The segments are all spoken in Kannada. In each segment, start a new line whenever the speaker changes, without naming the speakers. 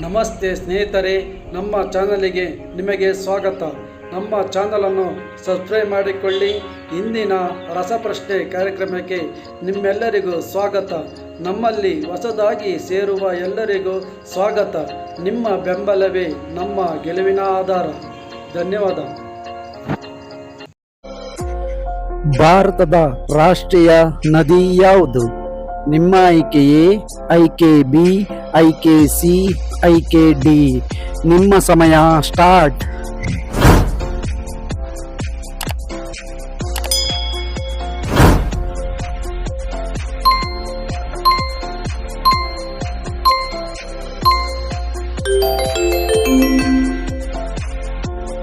ನಮಸ್ತೆ ಸ್ನೇಹಿತರೆ, ನಮ್ಮ ಚಾನಲಿಗೆ ನಿಮಗೆ ಸ್ವಾಗತ. ನಮ್ಮ ಚಾನಲನ್ನು ಸಬ್ಸ್ಕ್ರೈಬ್ ಮಾಡಿಕೊಳ್ಳಿ. ಇಂದಿನ ರಸಪ್ರಶ್ನೆ ಕಾರ್ಯಕ್ರಮಕ್ಕೆ ನಿಮ್ಮೆಲ್ಲರಿಗೂ ಸ್ವಾಗತ. ನಮ್ಮಲ್ಲಿ ಹೊಸದಾಗಿ ಸೇರುವ ಎಲ್ಲರಿಗೂ ಸ್ವಾಗತ. ನಿಮ್ಮ ಬೆಂಬಲವೇ ನಮ್ಮ ಗೆಲುವಿನ ಆಧಾರ. ಧನ್ಯವಾದ.
ಭಾರತದ ರಾಷ್ಟ್ರೀಯ ನದಿ ಯಾವುದು? ನಿಮ್ಮ ಆಯ್ಕೆಯೇ ಆಯ್ಕೆ ಬಿ, ಆಯ್ಕೆ ಸಿ, ಆಯ್ಕೆ ಡಿ. ನಿಮ್ಮ ಸಮಯ ಸ್ಟಾರ್ಟ್.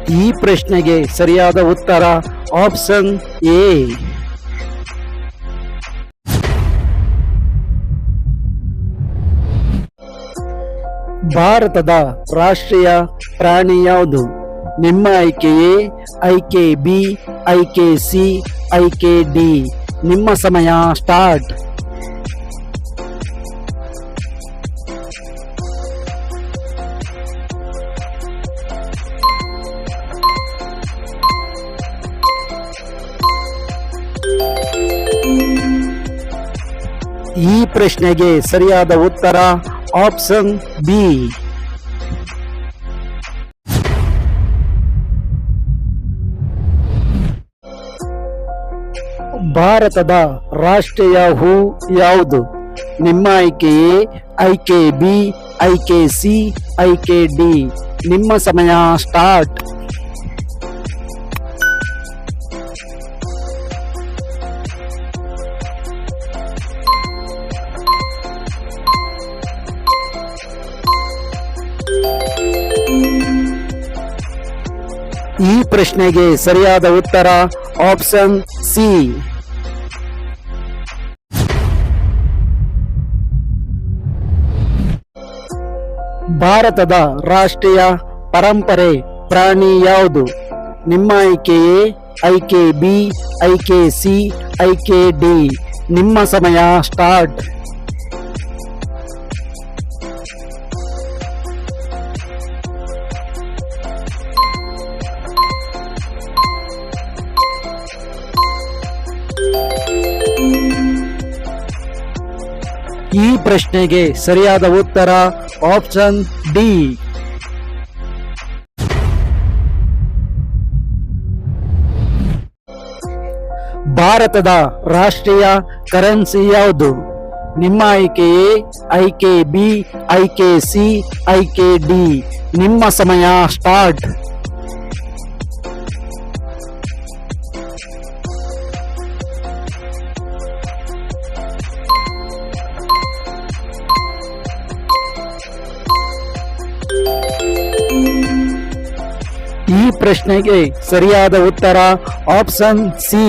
ಈ ಪ್ರಶ್ನೆಗೆ ಸರಿಯಾದ ಉತ್ತರ ಆಪ್ಷನ್ ಎ. ಭಾರತದ ರಾಷ್ಟ್ರೀಯ ಪ್ರಾಣಿ ಯಾವುದು? ನಿಮ್ಮ ಆಯ್ಕೆಯೇ ಆಯ್ಕೆ ಬಿ, ಆಯ್ಕೆ ಸಿ, ಆಯ್ಕೆ ಡಿ. ನಿಮ್ಮ ಸಮಯ ಸ್ಟಾರ್ಟ್. ಈ ಪ್ರಶ್ನೆಗೆ ಸರಿಯಾದ ಉತ್ತರ ಆಪ್ಷನ್ ಬಿ. ಭಾರತದ ರಾಷ್ಟ್ರೀಯ ಹೂ ಯಾವುದು? ನಿಮ್ಮ ಆಯ್ಕೆಯೇ ಆಯ್ಕೆ ಬಿ, ಆಯ್ಕೆ ಸಿ, ಆಯ್ಕೆ ಡಿ. ನಿಮ್ಮ ಸಮಯ ಸ್ಟಾರ್ಟ್. ಈ ಪ್ರಶ್ನೆಗೆ ಸರಿಯಾದ ಉತ್ತರ ಆಪ್ಷನ್ ಸಿ. ಭಾರತದ ರಾಷ್ಟ್ರೀಯ ಪರಂಪರೆ ಪ್ರಾಣಿ ಯಾವುದು? ನಿಮ್ಮ ಆಯ್ಕೆಯೇ ಆಯ್ಕೆ ಬಿ, ಆಯ್ಕೆ ಸಿ, ಆಯ್ಕೆ ಡಿ. ನಿಮ್ಮ ಸಮಯ ಸ್ಟಾರ್ಟ್. ಈ ಪ್ರಶ್ನೆಗೆ ಸರಿಯಾದ ಉತ್ತರ ಆಪ್ಷನ್ ಡಿ. ಭಾರತದ ರಾಷ್ಟ್ರೀಯ ಕರೆನ್ಸಿ ಯಾವುದು? ನಿಮ್ಮ ಆಯ್ಕೆಯೇ ಆಯ್ಕೆ ಬಿ, ಆಯ್ಕೆ ಸಿ, ಆಯ್ಕೆ ಡಿ. ನಿಮ್ಮ ಸಮಯ ಸ್ಟಾರ್ಟ್. ಈ ಪ್ರಶ್ನೆಗೆ ಸರಿಯಾದ ಉತ್ತರ ಆಪ್ಷನ್ ಸಿ.